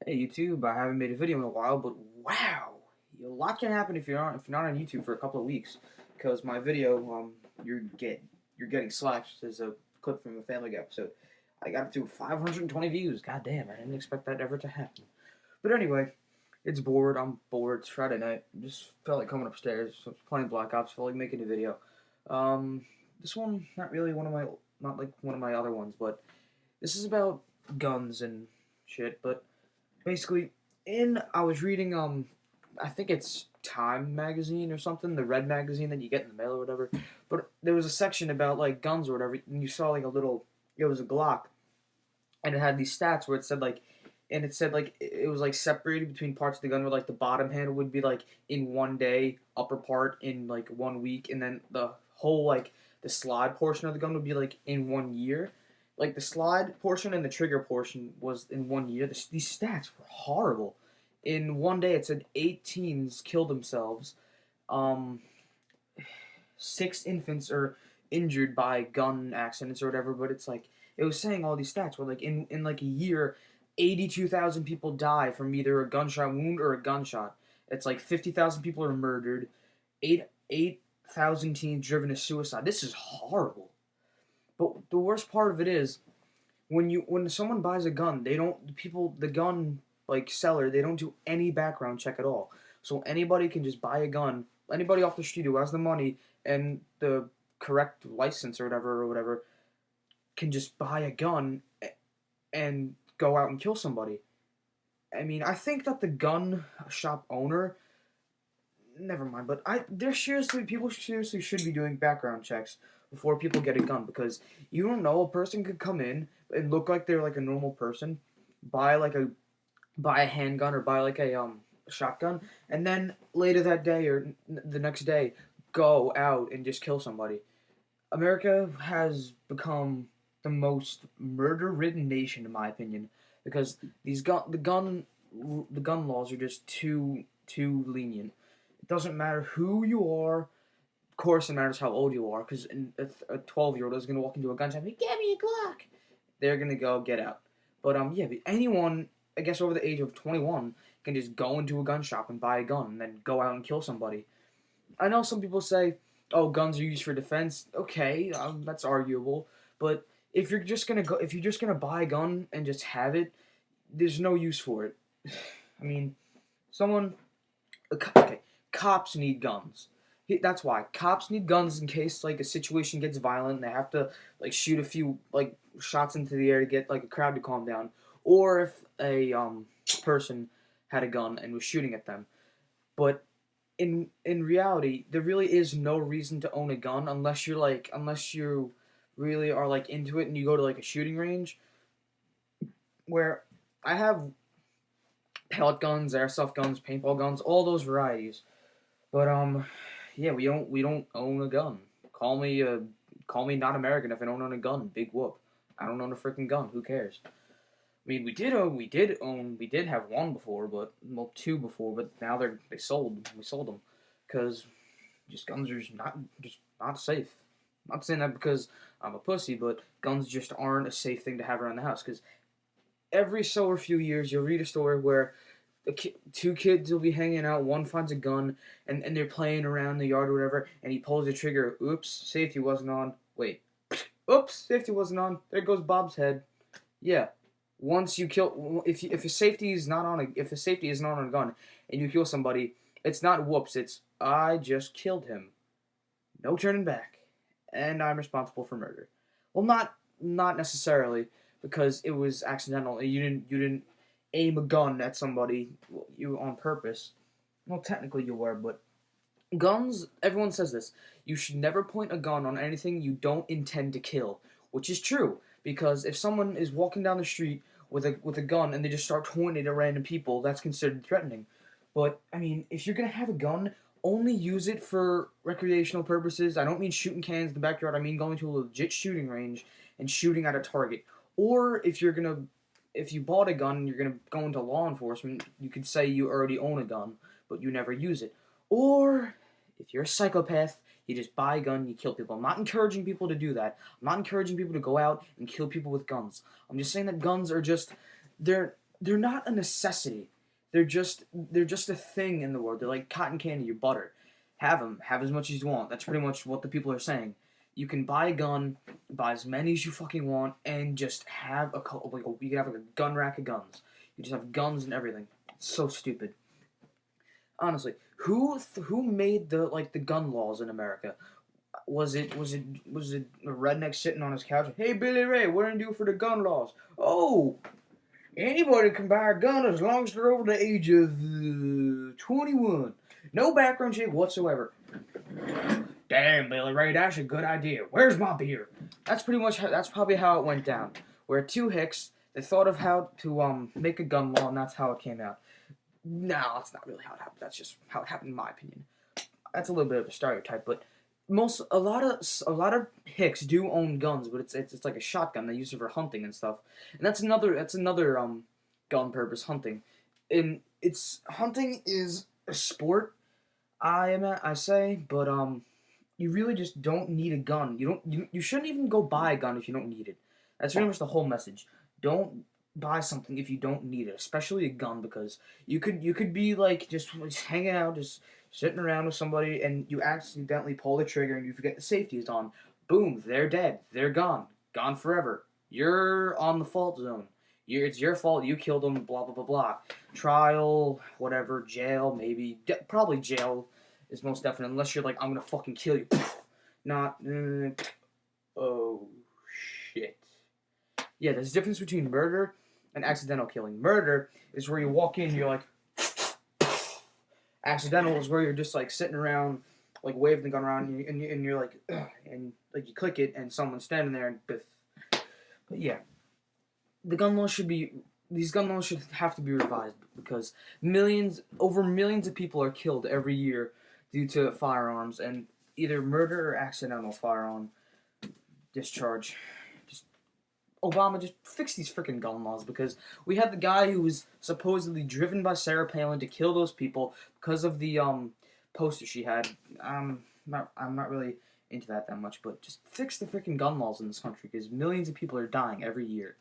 Hey YouTube, I haven't made a video in a while, but wow, a lot can happen if you're not on YouTube for a couple of weeks, because my video you're getting slashed as a clip from a Family Guy episode. I got up to 520 views. God damn, I didn't expect that ever to happen. But anyway, it's bored. I'm bored. It's Friday night. Just felt like coming upstairs. So I was playing Black Ops. Felt like making a video. Um, this one not like one of my other ones, but this is about guns and shit. But basically, I was reading I think it's Time magazine or something, the red magazine that you get in the mail or whatever. But there was a section about like guns or whatever, and you saw like it was a Glock, and it had these stats where it said like it was like separated between parts of the gun where like the bottom handle would be like in 1 day, upper part in like 1 week, and then the whole like the slide portion of the gun would be like in 1 year. Like the slide portion and the trigger portion was in 1 year. These stats were horrible. In 1 day, it said 8 teens killed themselves. Um, 6 infants are injured by gun accidents or whatever. But it's like it was saying all these stats where like in like a year, 82,000 people die from either a gunshot wound or a gunshot. It's like 50,000 people are murdered. 8,000 teens driven to suicide. This is horrible. But the worst part of it is when someone buys a gun, they don't the gun like seller, they don't do any background check at all. So anybody can just buy a gun. Anybody off the street who has the money and the correct license or whatever can just buy a gun and go out and kill somebody. I mean, I think that the gun shop owner, never mind, but people seriously should be doing background checks before people get a gun, because you don't know, a person could come in and look like they're like a normal person, buy like a buy a handgun or buy like a shotgun, and then later that day or the next day go out and just kill somebody. America has become the most murder-ridden nation, in my opinion, because the gun laws are just too lenient. It doesn't matter who you are. Of course, it matters how old you are, because a 12-year-old is going to walk into a gun shop and get me a Glock. They're going to go get out. But yeah, but anyone, I guess, over the age of 21 can just go into a gun shop and buy a gun and then go out and kill somebody. I know some people say, "Oh, guns are used for defense." Okay, that's arguable. But if you're just gonna buy a gun and just have it, there's no use for it. I mean, someone, okay, cops need guns. That's why cops need guns in case like a situation gets violent and they have to like shoot a few like shots into the air to get like a crowd to calm down, or if a person had a gun and was shooting at them. But in reality, there really is no reason to own a gun unless you really are like into it and you go to like a shooting range where I have pellet guns, airsoft guns, paintball guns, all those varieties. But yeah, we don't own a gun. Call me not American if I don't own a gun. Big whoop. I don't own a freaking gun. Who cares? I mean, we did have one before, but well, two before, but now they sold. We sold them because just guns are just not safe. I'm not saying that because I'm a pussy, but guns just aren't a safe thing to have around the house. Because every so few years, you'll read a story where two kids will be hanging out. One finds a gun, and they're playing around the yard or whatever, and he pulls the trigger. Oops, safety wasn't on. Wait, oops, safety wasn't on. There goes Bob's head. Yeah. Once you kill, if a safety is not on a gun, and you kill somebody, it's not whoops. It's I just killed him. No turning back, and I'm responsible for murder. Well, not necessarily, because it was accidental. You didn't aim a gun at somebody you on purpose. Well, technically you were, but guns. Everyone says this. You should never point a gun on anything you don't intend to kill, which is true. Because if someone is walking down the street with a gun and they just start pointing at random people, that's considered threatening. But I mean, if you're gonna have a gun, only use it for recreational purposes. I don't mean shooting cans in the backyard. I mean going to a legit shooting range and shooting at a target. Or if you bought a gun and you're gonna go into law enforcement, you could say you already own a gun, but you never use it. Or if you're a psychopath, you just buy a gun, you kill people. I'm not encouraging people to do that. I'm not encouraging people to go out and kill people with guns. I'm just saying that guns are just they're they're not a necessity. They're just a thing in the world. They're like cotton candy or butter. Have them. Have as much as you want. That's pretty much what the people are saying. You can buy a gun, buy as many as you fucking want, and just have you can have like a gun rack of guns. You just have guns and everything. It's so stupid. Honestly, who made the gun laws in America? Was it a redneck sitting on his couch? Hey Billy Ray, what do you do for the gun laws? Oh, anybody can buy a gun as long as they're over the age of 21. No background check whatsoever. Damn, Billy Ray, that's a good idea. Where's my beer? That's probably how it went down. Where two hicks they thought of how to make a gun law, and that's how it came out. No, that's not really how it happened. That's just how it happened, in my opinion. That's a little bit of a stereotype, but a lot of hicks do own guns, but it's like a shotgun. They use it for hunting and stuff, and that's another gun purpose, hunting. And it's hunting is a sport. I say, but you really just don't need a gun. You shouldn't even go buy a gun if you don't need it. That's pretty much the whole message. Don't buy something if you don't need it, especially a gun, because you could be like just hanging out, just sitting around with somebody, and you accidentally pull the trigger and you forget the safety is on. Boom, they're dead. They're gone forever. You're on the fault zone. It's your fault. You killed them. Blah blah blah blah. Trial, whatever, jail, maybe, probably jail is most definite, unless you're like, I'm gonna fucking kill you. Not. Oh shit. Yeah, there's a difference between murder and accidental killing. Murder is where you walk in, you're like. Accidental is where you're just like sitting around, like waving the gun around, and you're like, ugh, and like you click it, and someone's standing there, and biff. But yeah, these gun laws should have to be revised, because over millions of people are killed every year due to firearms, and either murder or accidental firearm discharge. Obama, just fix these freaking gun laws, because we had the guy who was supposedly driven by Sarah Palin to kill those people because of the poster she had. I'm not really into that much, but just fix the freaking gun laws in this country, because millions of people are dying every year.